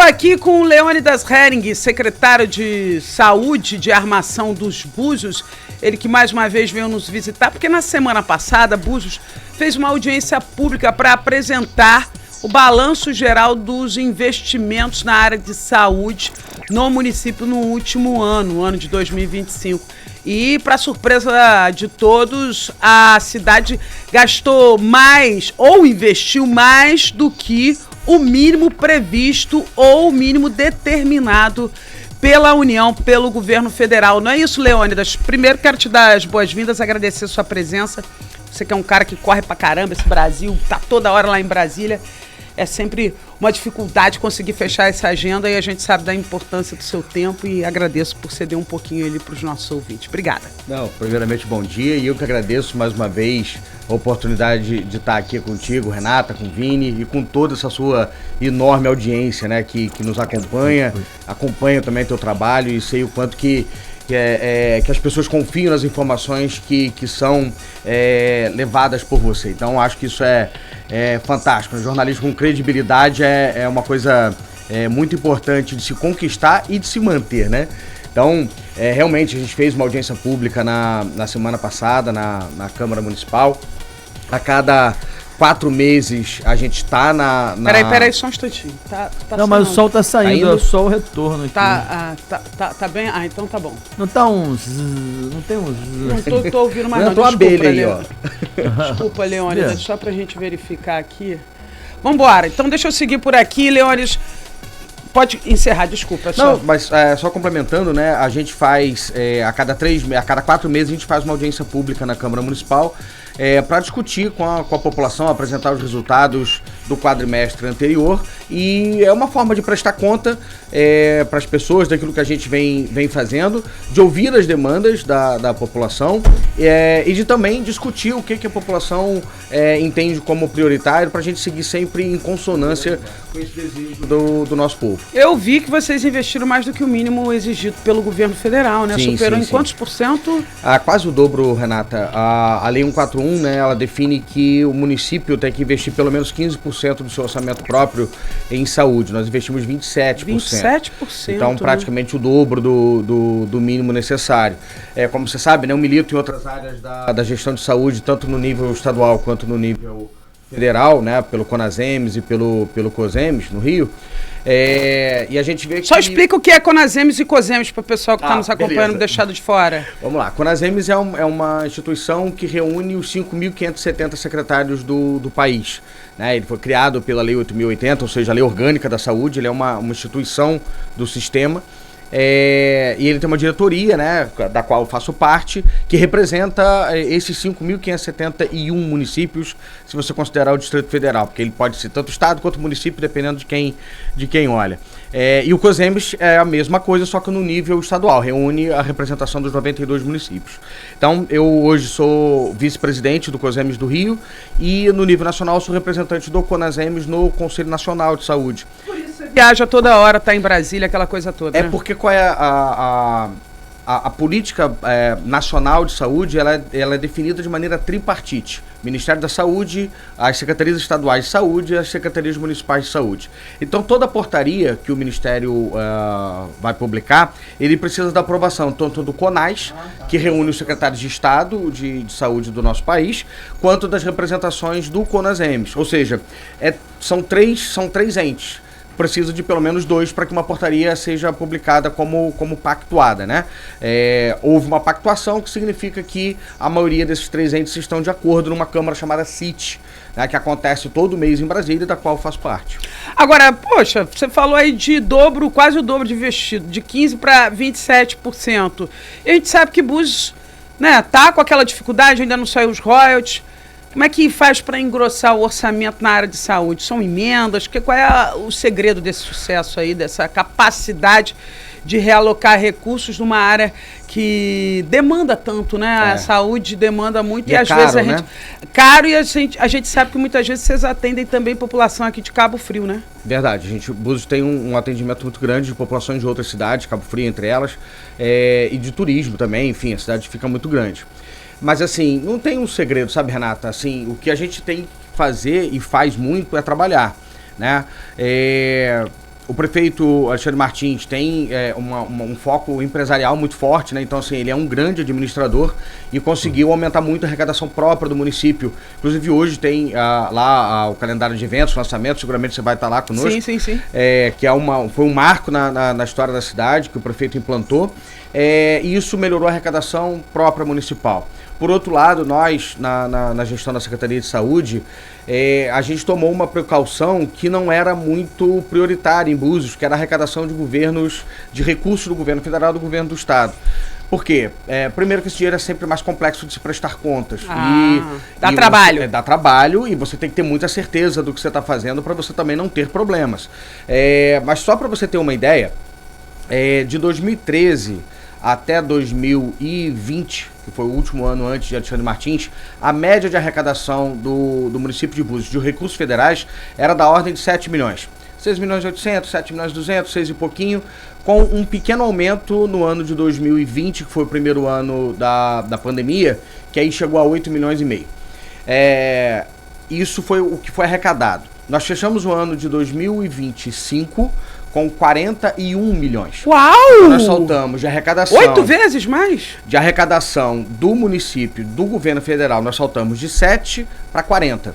aqui com o Leônidas Hering, secretário de Saúde de Armação dos Búzios, ele que mais uma vez veio nos visitar, porque na semana passada Búzios fez uma audiência pública para apresentar o balanço geral dos investimentos na área de saúde no município no último ano, o ano de 2025. E, para surpresa de todos, a cidade gastou mais ou investiu mais do que o mínimo previsto ou o mínimo determinado pela União, pelo governo federal. Não é isso, Leônidas? Primeiro, quero te dar as boas-vindas, agradecer a sua presença. Você que é um cara que corre pra caramba, esse Brasil, tá toda hora lá em Brasília. É sempre uma dificuldade conseguir fechar essa agenda e a gente sabe da importância do seu tempo e agradeço por ceder um pouquinho ali para os nossos ouvintes. Obrigada. Não, primeiramente, bom dia e eu que agradeço mais uma vez a oportunidade de estar aqui contigo, Renata, com o Vini e com toda essa sua enorme audiência, né, que nos acompanha também teu trabalho e sei o quanto que as pessoas confiam nas informações que são levadas por você. Então, acho que isso é fantástico. O jornalismo com credibilidade é uma coisa muito importante de se conquistar e de se manter, né? Então, realmente, a gente fez uma audiência pública na semana passada na Câmara Municipal. A cada 4 meses a gente tá na... Peraí, só um instantinho. Não, mas o sol tá saindo, é só o retorno aqui. Tá bem? Ah, então tá bom. Não tá uns... Não tem uns... Não tô ouvindo mais não. Desculpa, abelha aí, ó. Desculpa, Leônidas, só pra gente verificar aqui. Vambora, então deixa eu seguir por aqui, Leônidas. Pode encerrar, desculpa. Não, mas só complementando, né? A gente faz, a cada 4 meses a gente faz uma audiência pública na Câmara Municipal para discutir com a população, apresentar os resultados do quadrimestre anterior e é uma forma de prestar conta para as pessoas daquilo que a gente vem fazendo, de ouvir as demandas da população e de também discutir o que a população entende como prioritário para a gente seguir sempre em consonância com esse desejo do nosso povo. Eu vi que vocês investiram mais do que o mínimo exigido pelo governo federal, né? Sim, superou sim, em quantos por cento? Quase o dobro, Renata. A Lei 141, né, ela define que o município tem que investir pelo menos 15% do seu orçamento próprio em saúde. Nós investimos 27%. 27%. Então, praticamente o dobro do mínimo necessário. Como você sabe, né, eu milito em outras áreas da gestão de saúde, tanto no nível estadual quanto no nível federal, né, pelo Conasems e pelo Cosems, no Rio. E a gente vê que... Só explica o que é Conasems e Cosems para o pessoal que está nos acompanhando deixado de fora. Vamos lá. Conasems é uma instituição que reúne os 5.570 secretários do país. Né? Ele foi criado pela Lei 8.080, ou seja, a Lei Orgânica da Saúde. Ele é uma instituição do sistema. E ele tem uma diretoria, né, da qual eu faço parte, que representa esses 5.571 municípios, se você considerar o Distrito Federal, porque ele pode ser tanto estado quanto município, dependendo de quem olha. E o Cosems é a mesma coisa, só que no nível estadual, reúne a representação dos 92 municípios. Então, eu hoje sou vice-presidente do Cosems do Rio e no nível nacional sou representante do Conasems no Conselho Nacional de Saúde. Por isso você viaja toda hora, tá em Brasília, aquela coisa toda, né? Porque qual é a política nacional de saúde, ela é definida de maneira tripartite. Ministério da Saúde, as secretarias estaduais de saúde e as secretarias municipais de saúde. Então, toda portaria que o Ministério vai publicar, ele precisa da aprovação tanto do CONAS, que reúne os secretários de Estado de saúde do nosso país, quanto das representações do Conasems. Ou seja, são três entes. Precisa de pelo menos 2 para que uma portaria seja publicada como pactuada, né? Houve uma pactuação, que significa que a maioria desses 3 entes estão de acordo numa Câmara chamada CIT, né, que acontece todo mês em Brasília, da qual eu faço parte. Agora, poxa, você falou aí de quase o dobro de investido, de 15% para 27%. E a gente sabe que Búzios, né, tá com aquela dificuldade, ainda não saiu os royalties. Como é que faz para engrossar o orçamento na área de saúde? São emendas? Qual é o segredo desse sucesso aí, dessa capacidade de realocar recursos numa área que demanda tanto, né? A saúde demanda muito e às vezes a gente... Caro, e a gente sabe que muitas vezes vocês atendem também população aqui de Cabo Frio, né? Verdade, Búzios tem um atendimento muito grande de populações de outras cidades, Cabo Frio entre elas, e de turismo também, enfim, a cidade fica muito grande. Mas assim, não tem um segredo, sabe, Renata? Assim, o que a gente tem que fazer e faz muito é trabalhar, né? O prefeito Alexandre Martins tem um foco empresarial muito forte, né? Então, assim, ele é um grande administrador e conseguiu aumentar muito a arrecadação própria do município. Inclusive, hoje tem lá o calendário de eventos, lançamento, seguramente você vai estar lá conosco. Sim. Que foi um marco na história da cidade que o prefeito implantou. E isso melhorou a arrecadação própria municipal. Por outro lado, nós, na gestão da Secretaria de Saúde, a gente tomou uma precaução que não era muito prioritária em Búzios, que era a arrecadação de recursos do governo federal e do governo do estado. Por quê? Primeiro que esse dinheiro é sempre mais complexo de se prestar contas. Dá trabalho. Dá trabalho e você tem que ter muita certeza do que você está fazendo para você também não ter problemas. Mas só para você ter uma ideia, de 2013 até 2020, que foi o último ano antes de Alexandre Martins, a média de arrecadação do município de Búzios de recursos federais era da ordem de 7 milhões. 6 milhões e 800, 7 milhões e 200, 6 e pouquinho, com um pequeno aumento no ano de 2020, que foi o primeiro ano da pandemia, que aí chegou a 8 milhões e meio. Isso foi o que foi arrecadado. Nós fechamos o ano de 2025 com 41 milhões. Uau! Então nós saltamos de arrecadação... 8 vezes mais? De arrecadação do município, do governo federal, nós saltamos de 7 para 40.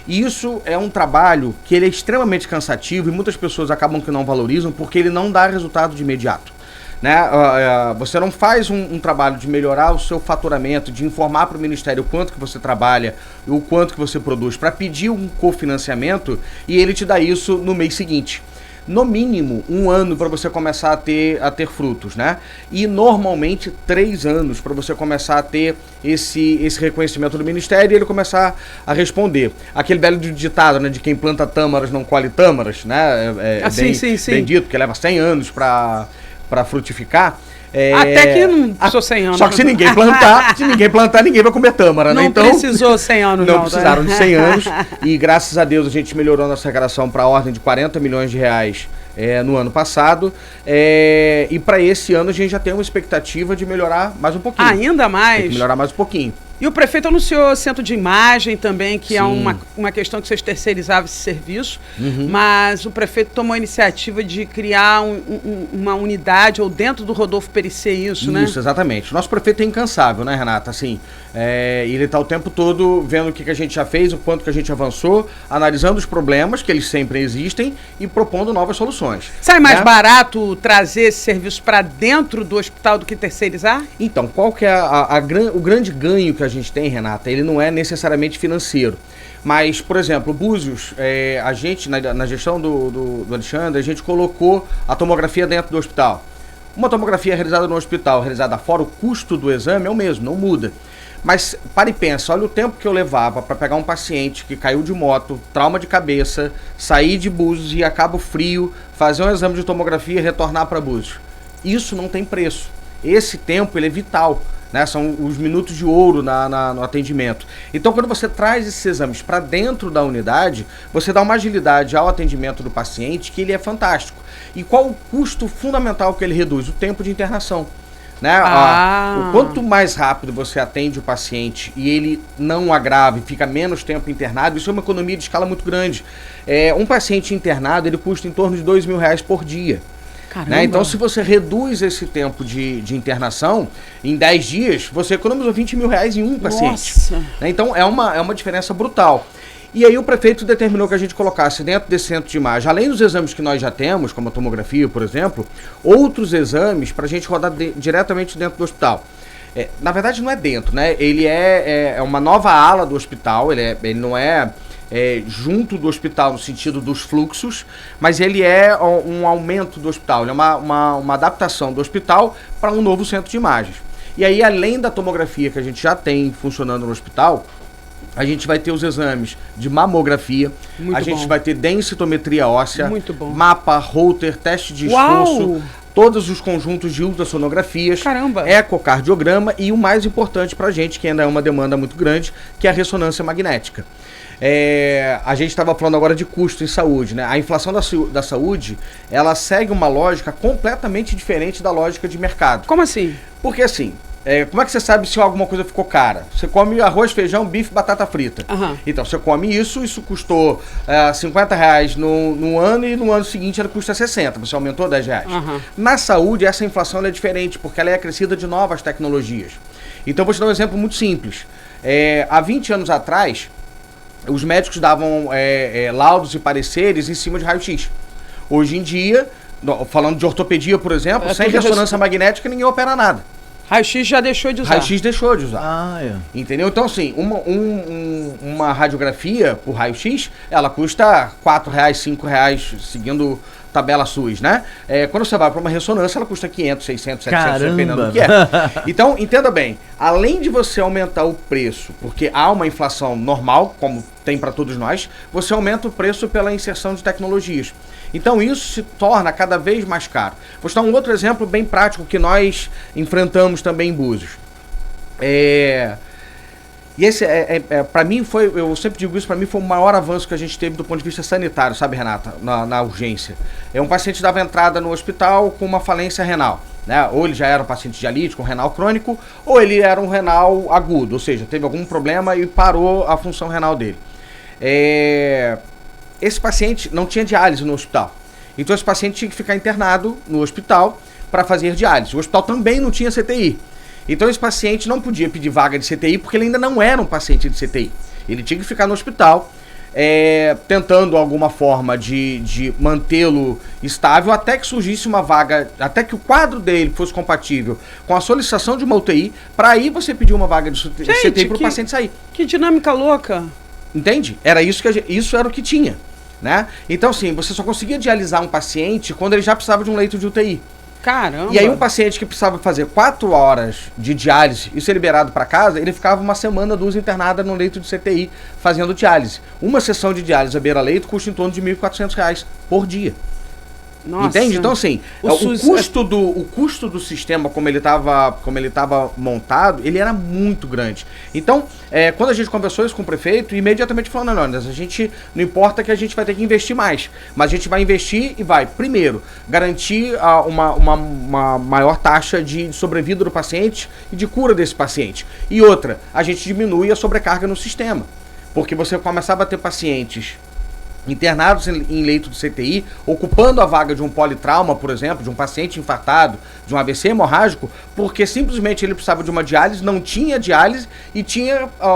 E isso é um trabalho que ele é extremamente cansativo e muitas pessoas acabam que não valorizam porque ele não dá resultado de imediato. Né? Você não faz um trabalho de melhorar o seu faturamento, de informar para o Ministério o quanto que você trabalha e o quanto que você produz para pedir um cofinanciamento e ele te dá isso no mês seguinte. No mínimo, 1 ano para você começar a ter frutos, né? E normalmente 3 anos para você começar a ter esse reconhecimento do Ministério e ele começar a responder. Aquele belo ditado, né? De quem planta tâmaras não colhe tâmaras, né? Sim. Bem dito, porque leva 100 anos para frutificar. Até que não precisou 100 anos. Só que se ninguém plantar, ninguém vai comer tâmara, né? Não Então, precisou 100 anos, não precisaram de 100 anos. E graças a Deus a gente melhorou nossa arrecadação para a ordem de 40 milhões de reais no ano passado. E para esse ano a gente já tem uma expectativa de melhorar mais um pouquinho. Ainda mais? Tem que melhorar mais um pouquinho. E o prefeito anunciou centro de imagem também, que é uma questão que vocês terceirizavam esse serviço, mas o prefeito tomou a iniciativa de criar uma unidade, ou dentro do Rodolfo Perissé, isso, né? Isso, exatamente. Nosso prefeito é incansável, né, Renata? Assim, ele está o tempo todo vendo o que a gente já fez, o quanto que a gente avançou, analisando os problemas, que eles sempre existem, e propondo novas soluções. Sai mais barato trazer esse serviço para dentro do hospital do que terceirizar? Então, qual que é o grande ganho que a gente tem, Renata? Ele não é necessariamente financeiro. Mas, por exemplo, Búzios, a gente, na gestão do Alexandre, a gente colocou a tomografia dentro do hospital. Uma tomografia realizada no hospital, realizada fora, o custo do exame é o mesmo, não muda. Mas, para e pensa, olha o tempo que eu levava para pegar um paciente que caiu de moto, trauma de cabeça, sair de Búzios e ir a Cabo Frio, fazer um exame de tomografia e retornar para Búzios. Isso não tem preço. Esse tempo, ele é vital. Né, são os minutos de ouro no atendimento. Então, quando você traz esses exames para dentro da unidade, você dá uma agilidade ao atendimento do paciente que ele é fantástico. E qual o custo fundamental que ele reduz? O tempo de internação. Né? O quanto mais rápido você atende o paciente e ele não agrava e fica menos tempo internado, isso é uma economia de escala muito grande. Um paciente internado, ele custa em torno de R$2.000 por dia. Né? Então, se você reduz esse tempo de internação, em 10 dias, você economizou R$20.000 em um paciente. Né? Então, é uma diferença brutal. E aí o prefeito determinou que a gente colocasse dentro desse centro de imagem, além dos exames que nós já temos, como a tomografia, por exemplo, outros exames para a gente rodar diretamente dentro do hospital. Na verdade, não é dentro, né? Ele é uma nova ala do hospital, ele não é... junto do hospital no sentido dos fluxos, mas ele é um aumento do hospital, ele é uma adaptação do hospital para um novo centro de imagens. E aí, além da tomografia que a gente já tem funcionando no hospital, a gente vai ter os exames de mamografia, gente vai ter densitometria óssea, mapa, Holter, teste de esforço, todos os conjuntos de ultrassonografias, ecocardiograma e o mais importante para a gente, que ainda é uma demanda muito grande, que é a ressonância magnética. A gente estava falando agora de custo em saúde, né? A inflação da saúde, ela segue uma lógica completamente diferente da lógica de mercado. Como assim? Porque assim, como é que você sabe se alguma coisa ficou cara? Você come arroz, feijão, bife, batata frita. Então, você come isso custou R$50 no ano e no ano seguinte ele custa 60, você aumentou R$10. Na saúde, essa inflação ela é diferente, porque ela é acrescida de novas tecnologias. Então, vou te dar um exemplo muito simples. Há 20 anos atrás, os médicos davam laudos e pareceres em cima de raio-x. Hoje em dia, falando de ortopedia, por exemplo, sem ressonância magnética, ninguém opera nada. Raio-X já deixou de usar. Raio-X deixou de usar. Entendeu? Então, assim, uma radiografia por raio-x, ela custa R$4, R$5, seguindo tabela SUS, né? Quando você vai para uma ressonância, ela custa 500, 600, 700, dependendo do que é. Então, entenda bem, além de você aumentar o preço, porque há uma inflação normal, como tem para todos nós, você aumenta o preço pela inserção de tecnologias. Então isso se torna cada vez mais caro. Vou te dar um outro exemplo bem prático que nós enfrentamos também em Búzios. E esse, para mim, eu sempre digo isso, para mim foi o maior avanço que a gente teve do ponto de vista sanitário, sabe, Renata? Na urgência. Um paciente dava entrada no hospital com uma falência renal, né? Ou ele já era um paciente dialítico, um renal crônico, ou ele era um renal agudo, ou seja, teve algum problema e parou a função renal dele. Esse paciente não tinha diálise no hospital. Então esse paciente tinha que ficar internado no hospital para fazer diálise. O hospital também não tinha CTI. Então esse paciente não podia pedir vaga de CTI porque ele ainda não era um paciente de CTI. Ele tinha que ficar no hospital tentando alguma forma de mantê-lo estável até que surgisse uma vaga, até que o quadro dele fosse compatível com a solicitação de uma UTI, para aí você pedir uma vaga de CTI para o paciente sair. Que dinâmica louca! Entende? Era isso isso era o que tinha, né? Então, assim, você só conseguia dialisar um paciente quando ele já precisava de um leito de UTI. Caramba! E aí um paciente que precisava fazer 4 horas de diálise e ser liberado para casa, ele ficava uma semana, 2 internada no leito de CTI fazendo diálise. Uma sessão de diálise à beira-leito custa em torno de R$1.400 por dia. Nossa. Entende? Então, assim, o custo do sistema, como ele estava montado, ele era muito grande. Então, quando a gente conversou isso com o prefeito, imediatamente falou, não, não importa que a gente vai ter que investir mais, mas a gente vai investir e vai, primeiro, garantir uma maior taxa de sobrevida do paciente e de cura desse paciente. E outra, a gente diminui a sobrecarga no sistema, porque você começava a ter pacientes internados em leito de CTI, ocupando a vaga de um politrauma, por exemplo, de um paciente infartado, de um AVC hemorrágico, porque simplesmente ele precisava de uma diálise, não tinha diálise e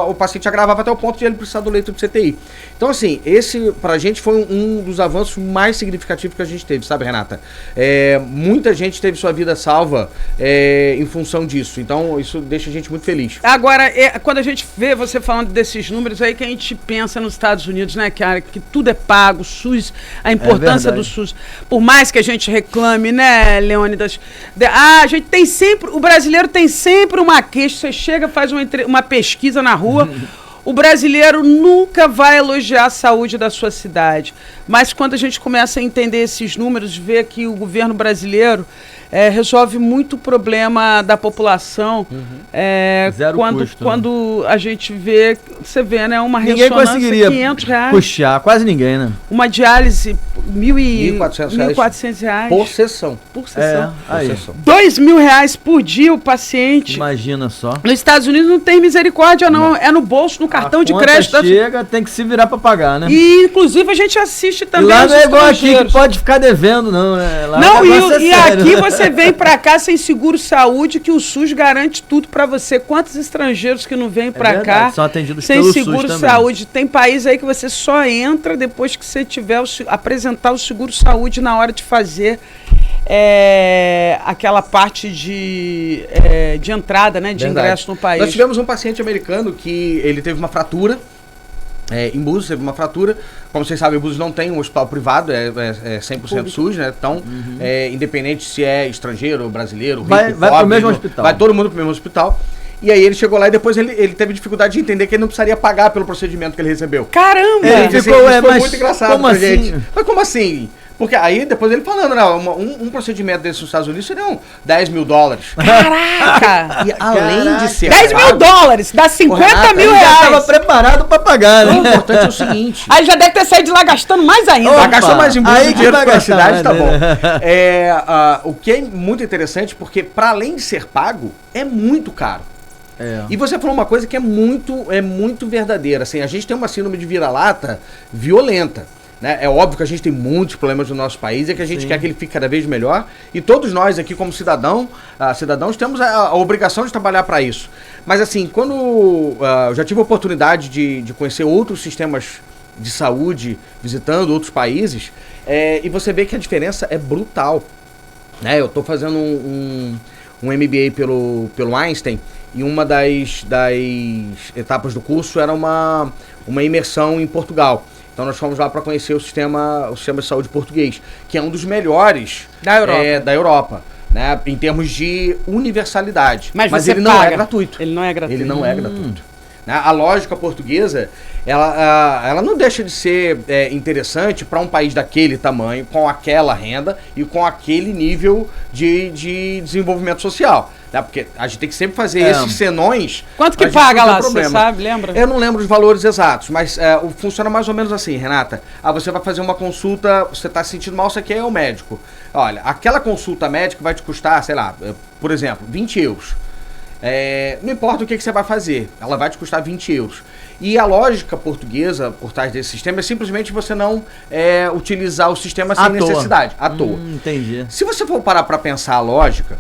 o paciente agravava até o ponto de ele precisar do leito de CTI. Então, assim, esse pra gente foi um dos avanços mais significativos que a gente teve, sabe, Renata? Muita gente teve sua vida salva em função disso, então isso deixa a gente muito feliz. Agora, quando a gente vê você falando desses números aí, que a gente pensa nos Estados Unidos, né, que tudo é pago, o SUS, a importância do SUS. Por mais que a gente reclame, né, Leônidas? A gente tem sempre, o brasileiro tem sempre uma queixa, você chega, faz uma pesquisa na rua, o brasileiro nunca vai elogiar a saúde da sua cidade. Mas quando a gente começa a entender esses números, vê que o governo brasileiro resolve muito o problema da população. Zero custo, quando a gente vê, você vê, né, uma ninguém ressonância, R$500. Puxar, quase ninguém, né? Uma diálise, R$1.400 por sessão. Por sessão. R$2.000 por dia o paciente. Imagina só. Nos Estados Unidos não tem misericórdia, não. É no bolso, no cartão de crédito. Chega, tem que se virar pra pagar, né? E, inclusive, a gente assiste também. E lá não é igual aqui que pode ficar devendo, não, né? Lá não, e aqui você vem pra cá sem seguro-saúde, que o SUS garante tudo pra você. Quantos estrangeiros que não vêm pra cá são atendidos sem pelo seguro-saúde? Tem país aí que você só entra depois que você tiver apresentar o seguro-saúde na hora de fazer aquela parte de entrada, né, de ingresso no país. Nós tivemos um paciente americano que ele teve uma fratura. Em Búzios teve uma fratura. Como vocês sabem, Búzios não tem um hospital privado, é 100% SUS, né? Então, independente se é estrangeiro ou brasileiro, vai pro mesmo hospital. Vai todo mundo pro mesmo hospital. E aí ele chegou lá e depois ele teve dificuldade de entender que ele não precisaria pagar pelo procedimento que ele recebeu. Caramba! Isso foi muito engraçado pra gente. Mas como assim? Porque aí depois ele falando, né, um procedimento desse nos Estados Unidos seriam $10 mil. Caraca! E além de ser... $10 mil, dá 50 mil Ele já reais. tava preparado pra pagar, O né? importante é o seguinte... Aí já deve ter saído de lá gastando mais ainda. Opa, gastou mais em aí muito que dinheiro vai com a gastar cidade, tá mais, bom. né? O que é muito interessante, porque para além de ser pago, é muito caro. E você falou uma coisa que é muito verdadeira. Assim, a gente tem uma síndrome de vira-lata violenta. Né? É óbvio que a gente tem muitos problemas no nosso país e que a gente quer que ele fique cada vez melhor. E todos nós aqui, como cidadãos, temos a obrigação de trabalhar para isso. Mas assim, quando eu já tive a oportunidade de conhecer outros sistemas de saúde, visitando outros países, e você vê que a diferença é brutal. Né? Eu estou fazendo um MBA pelo Einstein, e uma das etapas do curso era uma imersão em Portugal. Então nós fomos lá para conhecer o sistema de saúde português, que é um dos melhores da Europa, né, em termos de universalidade. Mas ele não é gratuito. Ele não é gratuito. Ele não é gratuito. Né? A lógica portuguesa, ela não deixa de ser interessante para um país daquele tamanho, com aquela renda e com aquele nível de desenvolvimento social. Né? Porque a gente tem que sempre fazer esses senões. Quanto que paga lá, você sabe, lembra? Eu não lembro os valores exatos, mas funciona mais ou menos assim, Renata. Você vai fazer uma consulta, você está se sentindo mal, você quer ir ao médico. Olha, aquela consulta médica vai te custar, sei lá, por exemplo, 20 euros. Não importa o que você vai fazer, ela vai te custar 20 euros. E a lógica portuguesa por trás desse sistema é simplesmente você não utilizar o sistema sem necessidade, à toa. Entendi. Se você for parar para pensar a lógica,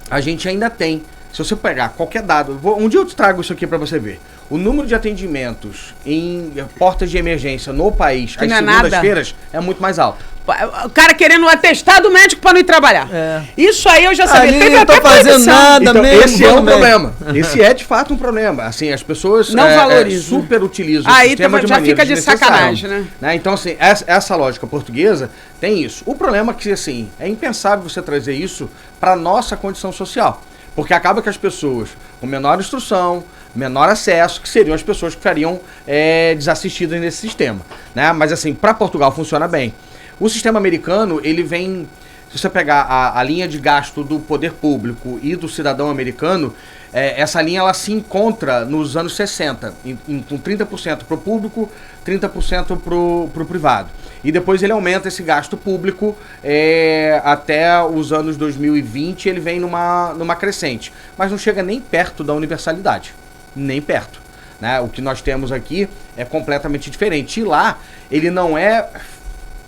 a gente ainda tem. Se você pegar qualquer dado, um dia eu te trago isso aqui para você ver. O número de atendimentos em portas de emergência no país, às segundas-feiras, é muito mais alto. O cara querendo um atestado médico para não ir trabalhar. Isso aí eu já sabia. Ali não tô fazendo nada então, mesmo. Esse é um problema. Esse é de fato um problema. Assim, as pessoas não valorizam. super utilizam aí o sistema de já fica de sacanagem, né? Então, assim, essa lógica portuguesa tem isso. O problema é que, assim, é impensável você trazer isso para nossa condição social. Porque acaba que as pessoas com menor instrução, menor acesso, que seriam as pessoas que ficariam desassistidas nesse sistema. Né? Mas assim, para Portugal funciona bem. O sistema americano, ele vem... Se você pegar a linha de gasto do poder público e do cidadão americano, essa linha ela se encontra nos anos 60, com 30% para o público, 30% para o privado. E depois ele aumenta esse gasto público até os anos 2020, ele vem numa crescente. Mas não chega nem perto da universalidade. Nem perto. Né? O que nós temos aqui é completamente diferente. E lá, ele não é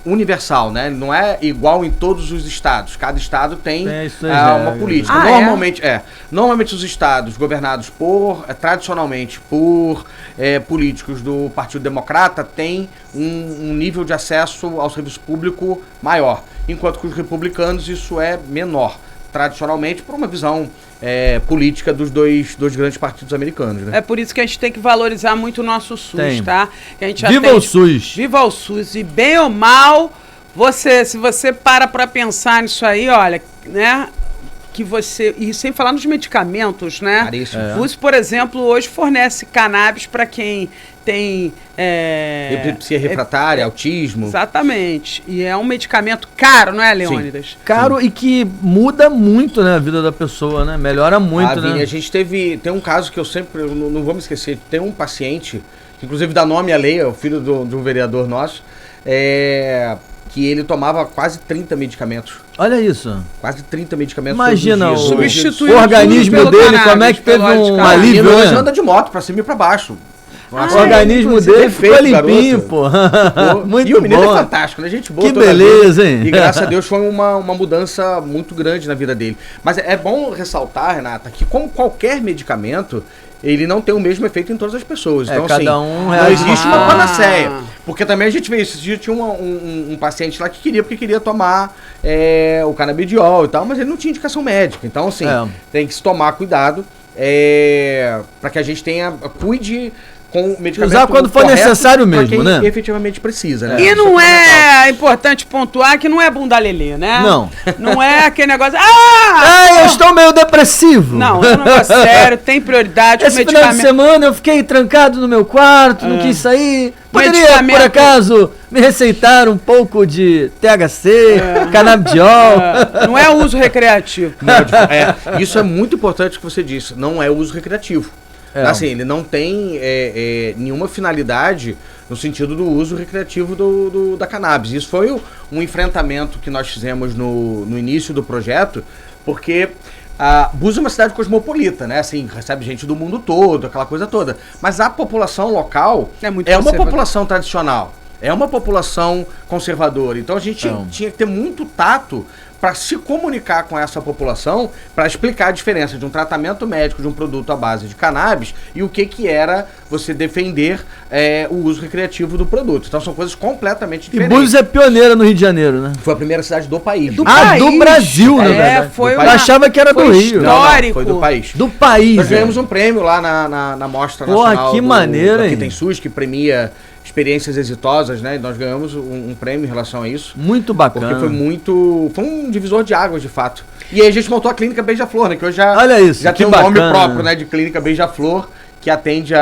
universal, né? Ele não é igual em todos os estados. Cada estado tem uma política. Normalmente os estados governados tradicionalmente por políticos do Partido Democrata têm um nível de acesso ao serviço público maior, enquanto que os republicanos isso é menor, tradicionalmente por uma visão política dos dois grandes partidos americanos. Né? É por isso que a gente tem que valorizar muito o nosso SUS, tá? Que a gente Viva o SUS! Viva o SUS! E bem ou mal, se você para pensar nisso aí, olha, né? Que você... E sem falar nos medicamentos, né? O SUS, por exemplo, hoje fornece cannabis para quem tem... epilepsia refratária, autismo. Exatamente. E é um medicamento caro, não é, Leônidas? Sim. Caro e que muda muito, né, a vida da pessoa, né? Melhora muito, né? Vini, a gente tem um caso que eu sempre... Eu não vou me esquecer. Tem um paciente, que inclusive dá nome à lei, é o filho de um vereador nosso, que ele tomava quase 30 medicamentos. Olha isso. Quase 30 medicamentos. Imagina o organismo dele, como é que teve um alívio, né? Ele anda de moto pra cima e pra baixo. O organismo dele ficou limpinho, pô. Muito bom. E o menino é fantástico, né? Gente boa. Que beleza, hein? E graças a Deus foi uma mudança muito grande na vida dele. Mas é bom ressaltar, Renata, que como qualquer medicamento, ele não tem o mesmo efeito em todas as pessoas. Então, cada assim, um não existe uma panaceia. Porque também a gente vê isso. Esse dia tinha um paciente lá que queria tomar o canabidiol e tal, mas ele não tinha indicação médica. Então, assim, tem que se tomar cuidado para que a gente cuide com o medicamento usar quando for necessário mesmo, quem né? efetivamente precisa, né? E não é importante pontuar que não é bunda lelê, né? Não. Não é aquele negócio... eu estou meio depressivo. Não, é um negócio sério, tem prioridade. Esse final de semana eu fiquei trancado no meu quarto, não quis sair, Poderia, por acaso, me receitar um pouco de THC, canabidiol? Não é uso recreativo. Não, isso é muito importante que você disse, não é uso recreativo. Assim, ele não tem nenhuma finalidade no sentido do uso recreativo da cannabis. Isso foi um enfrentamento que nós fizemos no início do projeto, porque Búzios é uma cidade cosmopolita, né? Assim, recebe gente do mundo todo, aquela coisa toda. Mas a população local é uma população tradicional, é uma população conservadora. Então a gente tinha que ter muito tato para se comunicar com essa população, para explicar a diferença de um tratamento médico de um produto à base de cannabis e o que era você defender o uso recreativo do produto. Então são coisas completamente diferentes. E Búzios é pioneira no Rio de Janeiro, né? Foi a primeira cidade do país. Do Brasil, né? Foi Eu achava que era do Rio. Histórico. Não, foi do país. Do país. Nós ganhamos um prêmio lá na Mostra Nacional que maneiro, Aqui Tem SUS, que premia experiências exitosas, né? E nós ganhamos um prêmio em relação a isso. Muito bacana. Porque foi um divisor de águas, de fato. E aí a gente montou a Clínica Beija-Flor, né? Que hoje já tem um nome próprio, né? De Clínica Beija-Flor, que atende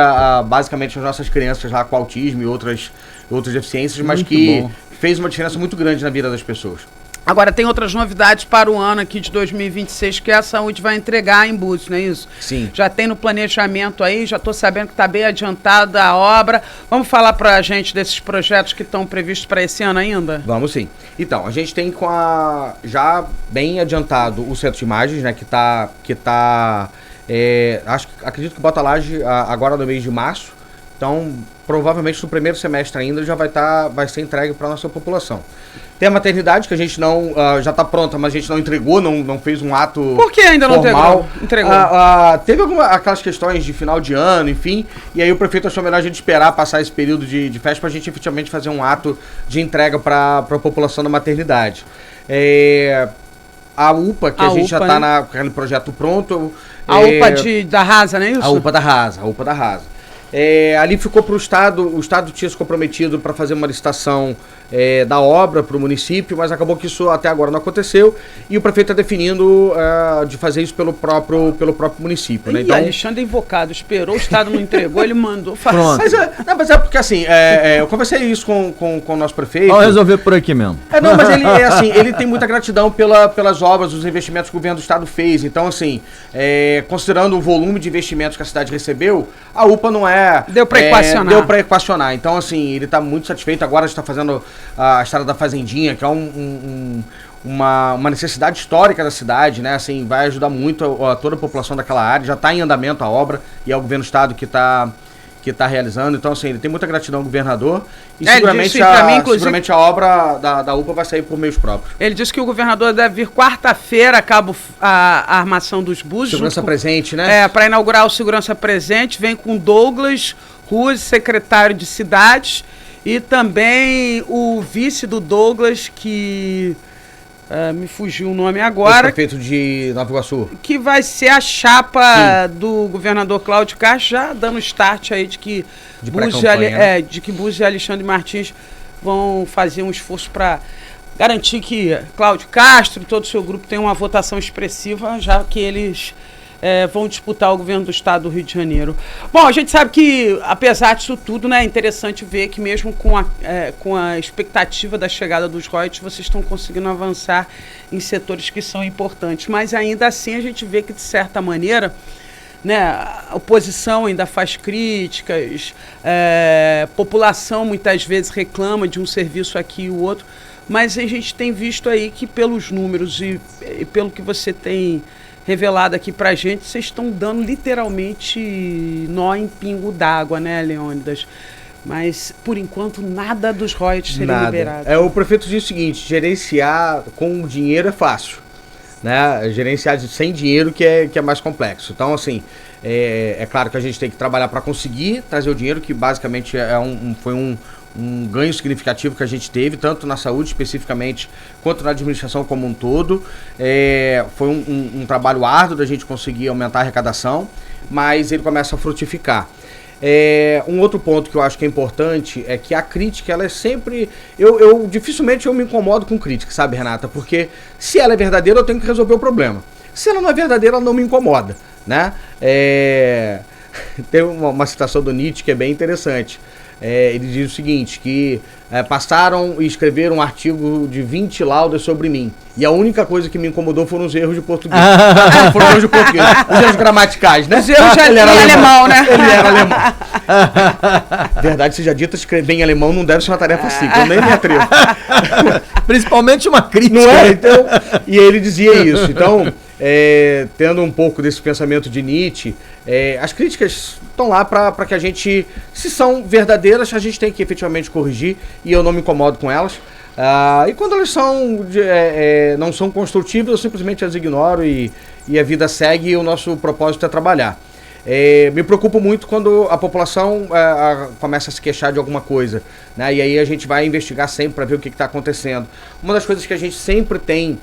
basicamente as nossas crianças lá com autismo e outras deficiências, mas que fez uma diferença muito grande na vida das pessoas. Agora, tem outras novidades para o ano aqui de 2026 que a saúde vai entregar em Búzios, não é isso? Sim. Já tem no planejamento aí, já estou sabendo que está bem adiantada a obra. Vamos falar para a gente desses projetos que estão previstos para esse ano ainda? Vamos sim. Então, a gente tem já bem adiantado o centro de imagens, né? Acredito que bota laje agora no mês de março. Então, provavelmente no primeiro semestre ainda vai ser entregue para a nossa população. Tem a maternidade, que a gente não... já está pronta, mas a gente não entregou, não fez um ato formal. Por que ainda não entregou? Teve aquelas questões de final de ano, enfim, e aí o prefeito achou melhor a gente esperar passar esse período de festa para a gente efetivamente fazer um ato de entrega para a população da maternidade. A UPA, que a gente já está naquele projeto pronto... A UPA da Rasa, não é isso? A UPA da Rasa. Ali ficou para o Estado tinha se comprometido para fazer uma licitação da obra para o município, mas acabou que isso até agora não aconteceu e o prefeito está definindo de fazer isso pelo próprio município. Né? Então, Alexandre invocado, esperou, o Estado não entregou, ele mandou fazer. Mas é porque assim, eu conversei isso com o nosso prefeito. Vamos resolver por aqui mesmo. Mas ele tem muita gratidão pelas obras, os investimentos que o governo do Estado fez. Então, assim, considerando o volume de investimentos que a cidade recebeu, a UPA não deu para equacionar. Deu para equacionar. Então, assim, ele está muito satisfeito. Agora está fazendo a estrada da Fazendinha, que é uma necessidade histórica da cidade, né? Assim, vai ajudar muito toda a população daquela área. Já está em andamento a obra e é o governo do Estado que está realizando. Então, assim, ele tem muita gratidão ao governador e seguramente a obra da UPA vai sair por meios próprios. Ele disse que o governador deve vir quarta-feira a cabo a armação dos Búzios. Segurança presente, né? Para inaugurar o Segurança Presente, vem com Douglas Ruse, secretário de Cidades, e também o vice do Douglas, que me fugiu o nome agora. O prefeito de Nova Iguaçu. Que vai ser a chapa do governador Cláudio Castro, já dando start aí de que Búzios e Alexandre Martins vão fazer um esforço para garantir que Cláudio Castro e todo o seu grupo tenham uma votação expressiva, já que eles vão disputar o governo do estado do Rio de Janeiro. Bom, a gente sabe que, apesar disso tudo, né, é interessante ver que mesmo com a expectativa da chegada dos royalties, vocês estão conseguindo avançar em setores que são importantes. Mas ainda assim a gente vê que, de certa maneira, né, a oposição ainda faz críticas, população muitas vezes reclama de um serviço aqui e o outro, mas a gente tem visto aí que pelos números e pelo que você tem revelado aqui pra gente, vocês estão dando literalmente nó em pingo d'água, né, Leônidas? Mas, por enquanto, nada dos royalties serem liberados. O prefeito diz o seguinte: gerenciar com dinheiro é fácil, né? Gerenciar sem dinheiro que é mais complexo. Então, assim, é claro que a gente tem que trabalhar para conseguir trazer o dinheiro, que basicamente foi um ganho significativo que a gente teve, tanto na saúde especificamente, quanto na administração como um todo. Foi um trabalho árduo da gente conseguir aumentar a arrecadação, mas ele começa a frutificar. Um outro ponto que eu acho que é importante é que a crítica, ela é sempre... dificilmente eu me incomodo com crítica, sabe, Renata? Porque se ela é verdadeira, eu tenho que resolver o problema. Se ela não é verdadeira, ela não me incomoda, né? Tem uma citação do Nietzsche que é bem interessante. Ele diz o seguinte, que passaram e escreveram um artigo de 20 laudas sobre mim. E a única coisa que me incomodou foram os erros de português. Foram os erros de português. Os erros gramaticais, né? Os erros de alemão, né? Ele era alemão. Verdade seja dita, escrever em alemão não deve ser uma tarefa simples. Eu nem me atrevo. Principalmente uma crítica. Não é? Então, e ele dizia isso. Então, tendo um pouco desse pensamento de Nietzsche, as críticas estão lá para que a gente, se são verdadeiras, a gente tem que efetivamente corrigir, e eu não me incomodo com elas. E quando elas não são construtivas, eu simplesmente as ignoro e a vida segue, e o nosso propósito é trabalhar. Me preocupo muito quando a população começa a se queixar de alguma coisa, né? E aí a gente vai investigar sempre para ver o que está acontecendo. Uma das coisas que a gente sempre tem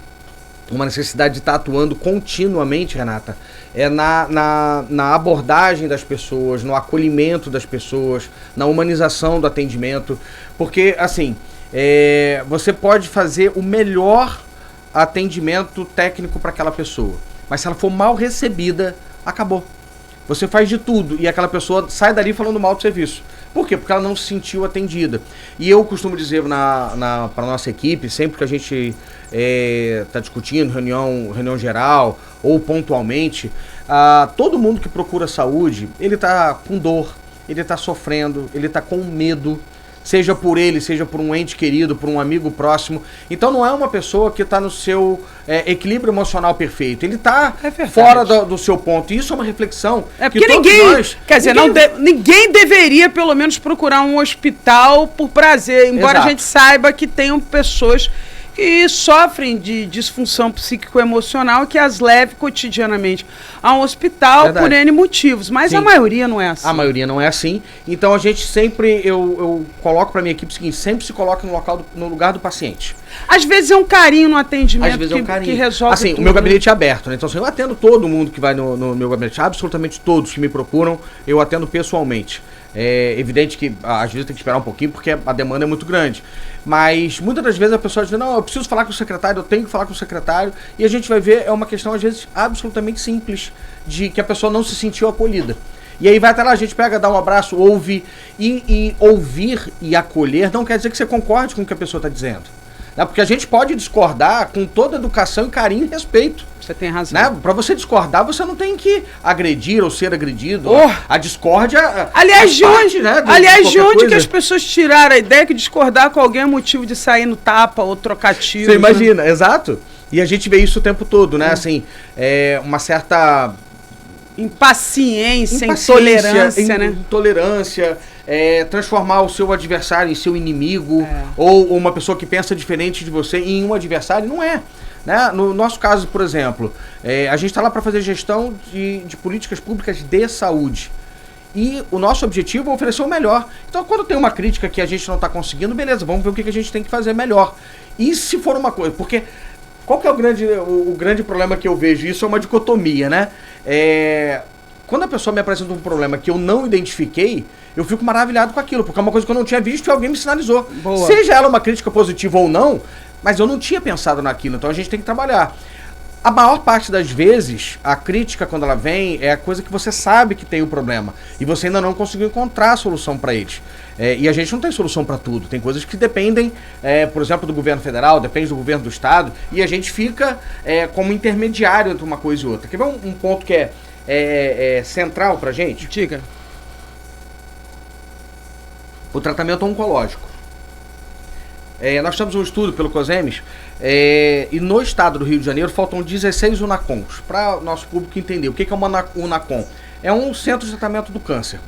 uma necessidade de estar atuando continuamente, Renata, é na abordagem das pessoas, no acolhimento das pessoas, na humanização do atendimento, porque, assim, você pode fazer o melhor atendimento técnico para aquela pessoa, mas se ela for mal recebida, acabou. Você faz de tudo e aquela pessoa sai dali falando mal do serviço. Por quê? Porque ela não se sentiu atendida. E eu costumo dizer para a nossa equipe, sempre que a gente está discutindo, reunião geral ou pontualmente, todo mundo que procura saúde, ele está com dor, ele está sofrendo, ele está com medo, seja por ele, seja por um ente querido, por um amigo próximo. Então não é uma pessoa que está no seu equilíbrio emocional perfeito. Ele está fora do seu ponto. E isso é uma reflexão. Porque ninguém deveria, pelo menos, procurar um hospital por prazer. Embora a gente saiba que tenham pessoas que sofrem de disfunção psíquico-emocional que as leve cotidianamente a um hospital por N motivos, mas a maioria não é assim. A maioria não é assim, então a gente sempre, eu coloco para minha equipe o seguinte, sempre se coloca no lugar do paciente. Às vezes é um carinho no atendimento que resolve assim, tudo. O meu gabinete é aberto, né? Então assim, eu atendo todo mundo que vai no meu gabinete, absolutamente todos que me procuram, eu atendo pessoalmente. É evidente que às vezes tem que esperar um pouquinho porque a demanda é muito grande. Mas muitas das vezes a pessoa diz, não, eu preciso falar com o secretário, eu tenho que falar com o secretário. E a gente vai ver, é uma questão às vezes absolutamente simples, de que a pessoa não se sentiu acolhida. E aí vai até lá, a gente pega, dá um abraço, ouve. E ouvir e acolher não quer dizer que você concorde com o que a pessoa está dizendo. Porque a gente pode discordar com toda educação, carinho e respeito. Você tem razão. Né? Para você discordar, você não tem que agredir ou ser agredido. A discórdia... Aliás, de onde que as pessoas tiraram a ideia que discordar com alguém é motivo de sair no tapa ou trocar tiro? Você imagina, exato. E a gente vê isso o tempo todo, né? Assim, uma certa... Impaciência, intolerância, né? Intolerância, transformar o seu adversário em seu inimigo, ou uma pessoa que pensa diferente de você em um adversário, não é. Né? No nosso caso, por exemplo, a gente está lá para fazer gestão de políticas públicas de saúde. E o nosso objetivo é oferecer o melhor. Então, quando tem uma crítica que a gente não está conseguindo, beleza, vamos ver o que a gente tem que fazer melhor. E se for uma coisa... Porque qual que é o grande problema que eu vejo? Isso é uma dicotomia, né? Quando a pessoa me apresenta um problema que eu não identifiquei, eu fico maravilhado com aquilo, porque é uma coisa que eu não tinha visto e alguém me sinalizou. Boa. Seja ela uma crítica positiva ou não, mas eu não tinha pensado naquilo, então a gente tem que trabalhar. A maior parte das vezes, a crítica, quando ela vem, é a coisa que você sabe que tem o problema e você ainda não conseguiu encontrar a solução para eles. E a gente não tem solução para tudo. Tem coisas que dependem, por exemplo, do governo federal, depende do governo do estado, e a gente fica como intermediário entre uma coisa e outra. Quer ver um ponto que é central para a gente? Diga. O tratamento oncológico. Nós temos um estudo pelo COSEMES, e no estado do Rio de Janeiro faltam 16 UNACONs, para o nosso público entender. O que é uma UNACON? É um centro de tratamento do câncer.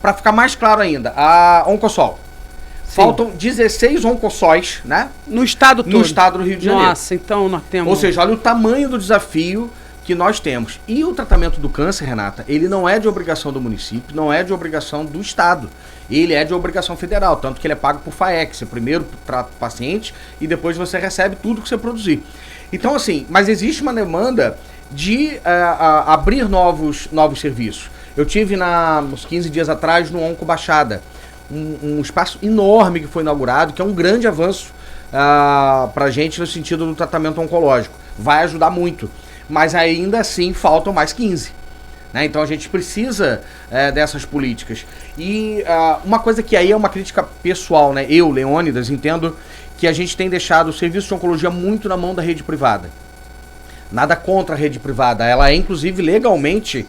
Para ficar mais claro ainda, a Oncosol. Sim. Faltam 16 Oncosóis, né? No estado todo? No estado do Rio de Janeiro. Nossa, então nós temos... Ou seja, olha o tamanho do desafio que nós temos. E o tratamento do câncer, Renata, ele não é de obrigação do município, não é de obrigação do estado. Ele é de obrigação federal, tanto que ele é pago por FAEC. Você primeiro trata o paciente e depois você recebe tudo que você produzir. Então, assim, mas existe uma demanda de abrir novos serviços. Eu tive uns 15 dias atrás no Onco Baixada, um espaço enorme que foi inaugurado, que é um grande avanço pra gente no sentido do tratamento oncológico. Vai ajudar muito, mas ainda assim faltam mais 15. né? Então a gente precisa dessas políticas. E uma coisa que aí é uma crítica pessoal, né? Eu, Leônidas, entendo que a gente tem deixado o serviço de oncologia muito na mão da rede privada. Nada contra a rede privada, ela é inclusive legalmente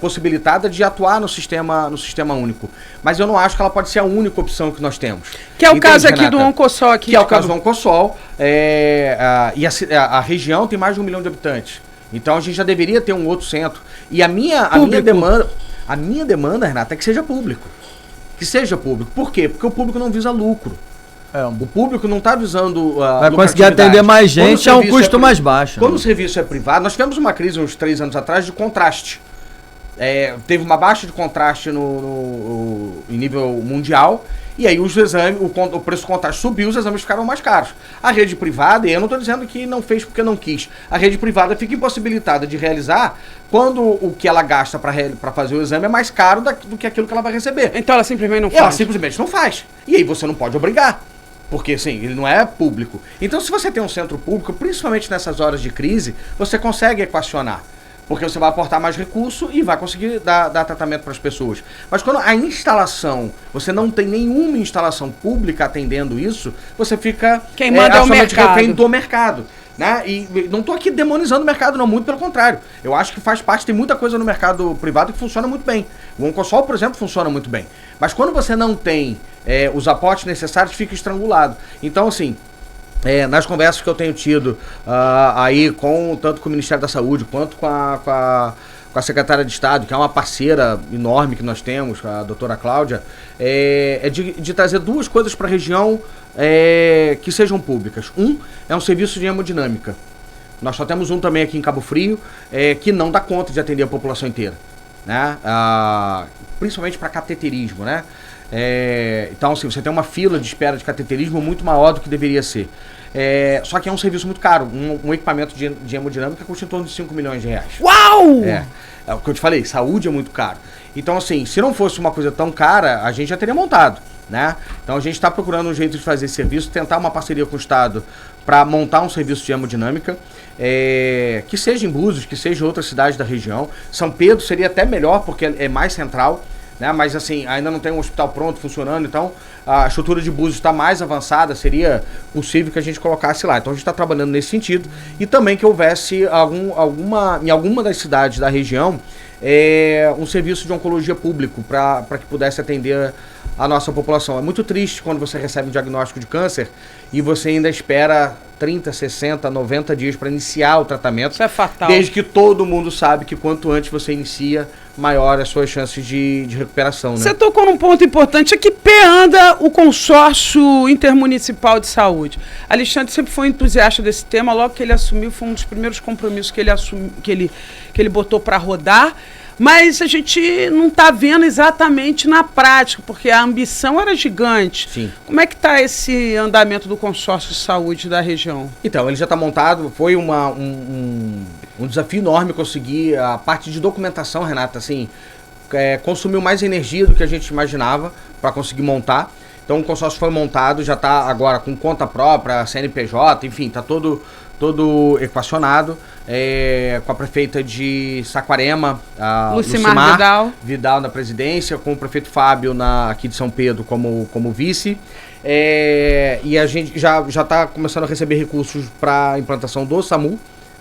possibilitada de atuar no sistema único. Mas eu não acho que ela pode ser a única opção que nós temos. Que é o caso aqui do Oncossol. Que é o caso do Oncossol. E a região tem mais de 1 milhão de habitantes. Então a gente já deveria ter um outro centro. E a minha demanda, Renata, é que seja público. Que seja público. Por quê? Porque o público não visa lucro. O público não está visando vai conseguir atender mais gente a um custo mais baixo. Quando o serviço é privado, nós tivemos uma crise uns 3 anos atrás de contraste. Teve uma baixa de contraste em nível mundial, e aí os exames, o preço do contraste subiu, os exames ficaram mais caros. A rede privada, e eu não estou dizendo que não fez porque não quis, a rede privada fica impossibilitada de realizar quando o que ela gasta para fazer o exame é mais caro do que aquilo que ela vai receber. Então ela simplesmente não faz. Ela simplesmente não faz. E aí você não pode obrigar. Porque, assim, ele não é público. Então, se você tem um centro público, principalmente nessas horas de crise, você consegue equacionar. Porque você vai aportar mais recurso e vai conseguir dar tratamento para as pessoas. Mas quando a instalação, você não tem nenhuma instalação pública atendendo isso, você fica quem manda é o mercado. Refém do mercado. Né? E não estou aqui demonizando o mercado, não, muito pelo contrário. Eu acho que faz parte, tem muita coisa no mercado privado que funciona muito bem. O Oncossol, por exemplo, funciona muito bem. Mas quando você não tem os aportes necessários, fica estrangulado. Então, assim, nas conversas que eu tenho tido aí, tanto com o Ministério da Saúde, quanto com a Secretária de Estado, que é uma parceira enorme que nós temos, a doutora Cláudia, de trazer 2 coisas para a região que sejam públicas. É um serviço de hemodinâmica. Nós só temos um também aqui em Cabo Frio, que não dá conta de atender a população inteira, né? Principalmente para cateterismo, né? Então, assim, você tem uma fila de espera de cateterismo muito maior do que deveria ser. Só que é um serviço muito caro. Um equipamento de hemodinâmica custa em torno de 5 milhões de reais. Uau! É o que eu te falei, saúde é muito caro. Então, assim, se não fosse uma coisa tão cara, a gente já teria montado, né? Então a gente está procurando um jeito de fazer esse serviço, tentar uma parceria com o Estado para montar um serviço de hemodinâmica, que seja em Búzios, que seja em outras cidades da região. São Pedro seria até melhor, porque é mais central, né? Mas assim, ainda não tem um hospital pronto, funcionando, então a estrutura de Búzios está mais avançada, seria possível que a gente colocasse lá. Então a gente está trabalhando nesse sentido, e também que houvesse em alguma das cidades da região um serviço de oncologia público para que pudesse atender a nossa população. É muito triste quando você recebe um diagnóstico de câncer e você ainda espera 30, 60, 90 dias para iniciar o tratamento. Isso é fatal. Desde que todo mundo sabe que quanto antes você inicia, maior as suas chances de recuperação. Né? Você tocou num ponto importante, é que pé anda o consórcio intermunicipal de saúde. Alexandre sempre foi entusiasta desse tema, logo que ele assumiu, foi um dos primeiros compromissos que ele botou para rodar. Mas a gente não está vendo exatamente na prática, porque a ambição era gigante. Sim. Como é que está esse andamento do consórcio de saúde da região? Então, ele já está montado, foi um desafio enorme conseguir a parte de documentação, Renata, assim, consumiu mais energia do que a gente imaginava para conseguir montar. Então o consórcio foi montado, já está agora com conta própria, CNPJ, enfim, está todo equacionado, com a prefeita de Saquarema, a Lucimar Vidal na presidência, com o prefeito Fábio aqui de São Pedro como vice. E a gente já está começando a receber recursos para a implantação do SAMU,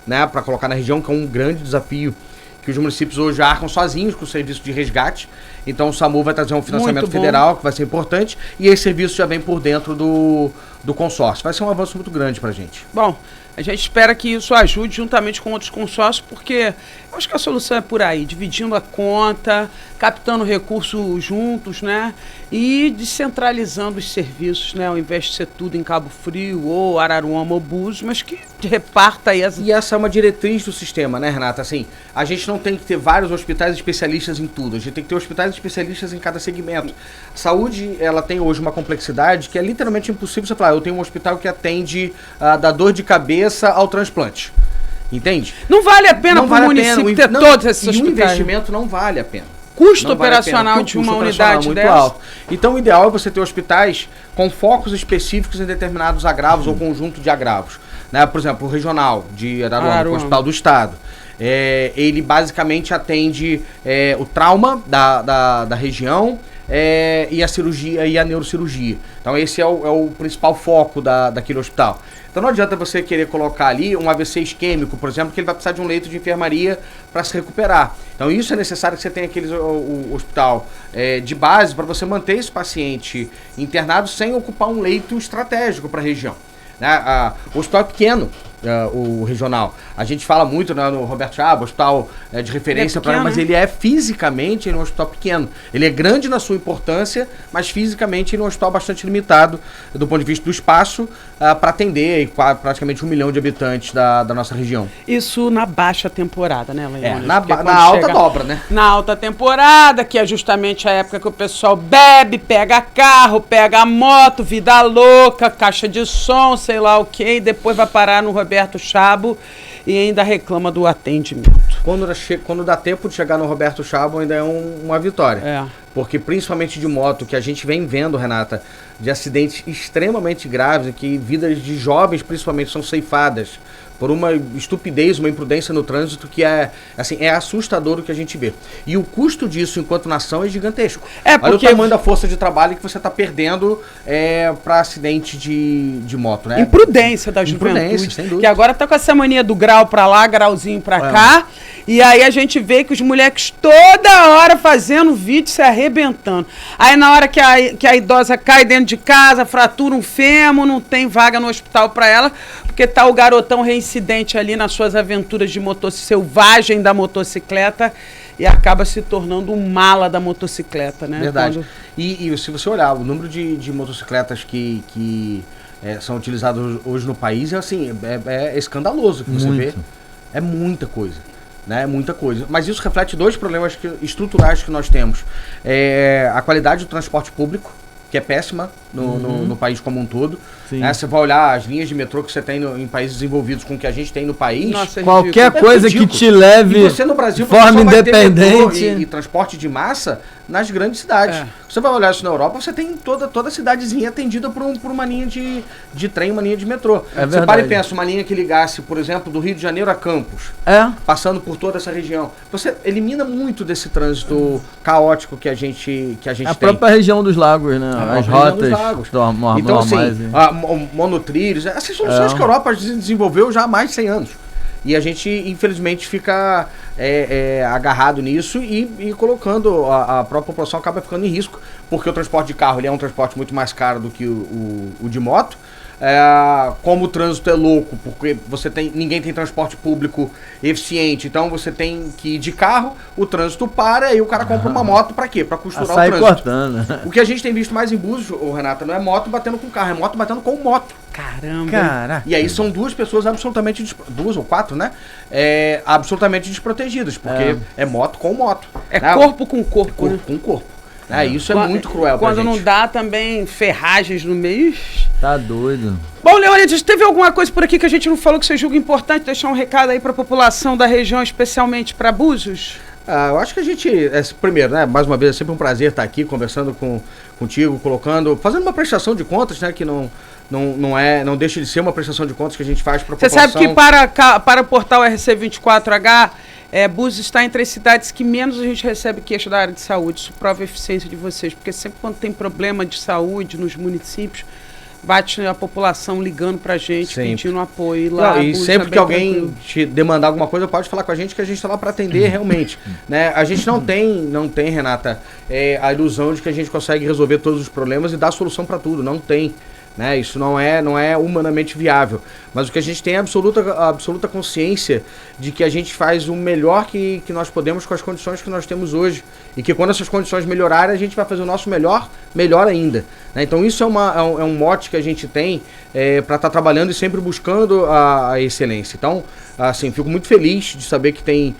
né, para colocar na região, que é um grande desafio, que os municípios hoje arcam sozinhos com o serviço de resgate. Então o SAMU vai trazer um financiamento federal, que vai ser importante, e esse serviço já vem por dentro do consórcio. Vai ser um avanço muito grande para a gente. Bom, a gente espera que isso ajude juntamente com outros consórcios, porque eu acho que a solução é por aí, dividindo a conta, captando recursos juntos, né? E descentralizando os serviços, né? Ao invés de ser tudo em Cabo Frio, ou Araruama, ou Búzios, mas que reparta aí E essa é uma diretriz do sistema, né, Renata? Assim, a gente não tem que ter vários hospitais especialistas em tudo, a gente tem que ter hospitais especialistas em cada segmento. Saúde, ela tem hoje uma complexidade que é literalmente impossível você falar, eu tenho um hospital que atende da dor de cabeça ao transplante. Entende? Não vale a pena para o município ter todos esses hospitais. E o investimento não vale a pena. Custo operacional de uma unidade muito alto. Então o ideal é você ter hospitais com focos específicos em determinados agravos ou conjunto de agravos. né? Por exemplo, o regional de Araruama, o Hospital do Estado. Ele basicamente atende o trauma da região e a cirurgia e a neurocirurgia. Então esse é o principal foco daquele hospital. Então não adianta você querer colocar ali um AVC isquêmico, por exemplo, que ele vai precisar de um leito de enfermaria para se recuperar. Então isso é necessário que você tenha o hospital de base para você manter esse paciente internado sem ocupar um leito estratégico para a região. Né? O hospital é pequeno, o regional. A gente fala muito, né, no Roberto Chaba, hospital de referência, mas ele é fisicamente um hospital pequeno. Ele é grande na sua importância, mas fisicamente ele é um hospital bastante limitado do ponto de vista do espaço para atender praticamente 1 milhão de habitantes da nossa região. Isso na baixa temporada, né, Leônidas? Na alta dobra, né? Na alta temporada, que é justamente a época que o pessoal bebe, pega carro, pega moto, vida louca, caixa de som, sei lá o quê, e depois vai parar no Roberto Chabo e ainda reclama do atendimento. Quando dá tempo de chegar no Roberto Chabo, ainda é uma vitória. Porque principalmente de moto, que a gente vem vendo, Renata, de acidentes extremamente graves, em que vidas de jovens principalmente são ceifadas por uma estupidez, uma imprudência no trânsito que é assustador o que a gente vê. E o custo disso enquanto nação é gigantesco. Olha o tamanho da força de trabalho que você está perdendo para acidente de moto, né? Imprudência da juventude, sem dúvida. Que agora tá com essa mania do grau para lá, grauzinho para cá, e aí a gente vê que os moleques toda hora fazendo vídeo se arrebentando. Aí na hora que a idosa cai dentro de casa, fratura um fêmur, não tem vaga no hospital para ela, porque tá o garotão reincidente ali nas suas aventuras de selvagem da motocicleta e acaba se tornando um mala da motocicleta, né? Verdade. E se você olhar o número de motocicletas que são utilizadas hoje no país, é escandaloso que você vê. É muita coisa. Né, muita coisa. Mas isso reflete dois problemas estruturais que nós temos. A qualidade do transporte público, que é péssima no país como um todo. Você vai olhar as linhas de metrô que você tem em países desenvolvidos com o que a gente tem no país. Nossa, qualquer coisa que te leve e você no Brasil, de forma independente e transporte de massa nas grandes cidades. Você vai olhar isso na Europa, você tem toda cidadezinha atendida por uma linha de trem, uma linha de metrô. Você para e pensa, uma linha que ligasse, por exemplo, do Rio de Janeiro a Campos, passando por toda essa região. Você elimina muito desse trânsito caótico que a gente tem. A própria região dos lagos, né? As rotas então, assim, monotrilhos, essas soluções que a Europa desenvolveu já há mais de 100 anos. E a gente, infelizmente, fica agarrado nisso e colocando, a própria população acaba ficando em risco, porque o transporte de carro ele é um transporte muito mais caro do que o de moto. Como o trânsito é louco, porque ninguém tem transporte público eficiente, então você tem que ir de carro, o trânsito para e o cara compra uma moto para quê? Para costurar o trânsito. Cortando. O que a gente tem visto mais em Búzios, Renata, não é moto batendo com carro, é moto batendo com moto. Caramba! Caraca. E aí são duas pessoas absolutamente, duas ou quatro, né? Absolutamente desprotegidas, porque é moto com moto. Corpo com corpo. Corpo com corpo. Isso é muito cruel pra gente. Quando não dá também ferragens no meio. Tá doido. Bom, Leônidas, teve alguma coisa por aqui que a gente não falou que você julga importante deixar um recado aí pra população da região, especialmente pra Búzios? Eu acho que a gente, primeiro, né, mais uma vez, é sempre um prazer estar aqui conversando contigo, fazendo uma prestação de contas, né, que não deixa de ser uma prestação de contas que a gente faz para a população. Você sabe que para o portal RC24H, Búzios está entre as cidades que menos a gente recebe queixa da área de saúde. Isso prova a eficiência de vocês, porque sempre quando tem problema de saúde nos municípios, bate a população ligando pra gente, pedindo apoio. E sempre que alguém te demandar alguma coisa, pode falar com a gente que a gente está lá para atender realmente. Né? A gente não tem, Renata, a ilusão de que a gente consegue resolver todos os problemas e dar solução para tudo. Não tem. Né? Isso não é humanamente viável. Mas o que a gente tem é absoluta consciência de que a gente faz o melhor que nós podemos com as condições que nós temos hoje. E que quando essas condições melhorarem, a gente vai fazer o nosso melhor ainda. Né? Então isso é um mote que a gente tem para estar trabalhando e sempre buscando a excelência. Então, assim, fico muito feliz de saber que tem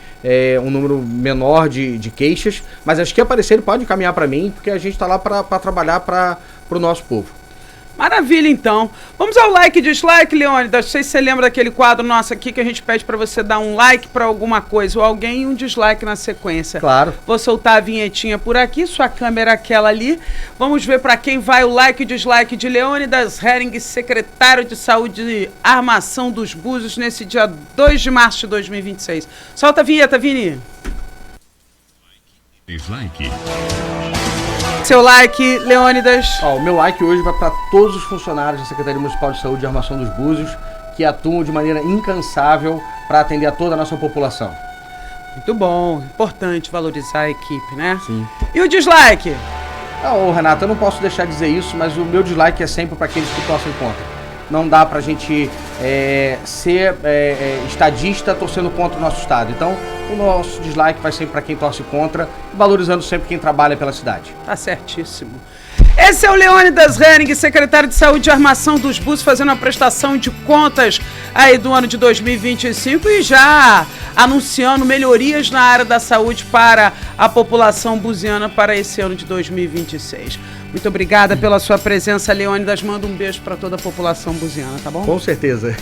um número menor de queixas, mas as que aparecerem podem encaminhar para mim, porque a gente está lá para trabalhar para o nosso povo. Maravilha, então. Vamos ao like e dislike, Leônidas. Não sei se você lembra daquele quadro nosso aqui que a gente pede para você dar um like para alguma coisa ou alguém e um dislike na sequência. Claro. Vou soltar a vinhetinha por aqui, sua câmera aquela ali. Vamos ver para quem vai o like e dislike de Leônidas Hering, secretário de Saúde e Armação dos Búzios, nesse dia 2 de março de 2026. Solta a vinheta, Vini. Dislike. Seu like, Leônidas. Ó, o meu like hoje vai para todos os funcionários da Secretaria Municipal de Saúde e Armação dos Búzios que atuam de maneira incansável para atender a toda a nossa população. Muito bom, importante valorizar a equipe, né? Sim. E o dislike? Ô, Renato, eu não posso deixar de dizer isso, mas o meu dislike é sempre para aqueles que torcem contra. Não dá pra gente ser estadista torcendo contra o nosso estado. Então, o nosso dislike vai sempre para quem torce contra, valorizando sempre quem trabalha pela cidade. Tá certíssimo. Esse é o Leônidas Hering, secretário de Saúde e Armação dos Búzios, fazendo a prestação de contas aí do ano de 2025 e já anunciando melhorias na área da saúde para a população buziana para esse ano de 2026. Muito obrigada pela sua presença, Leônidas. Manda um beijo para toda a população buziana, tá bom? Com certeza.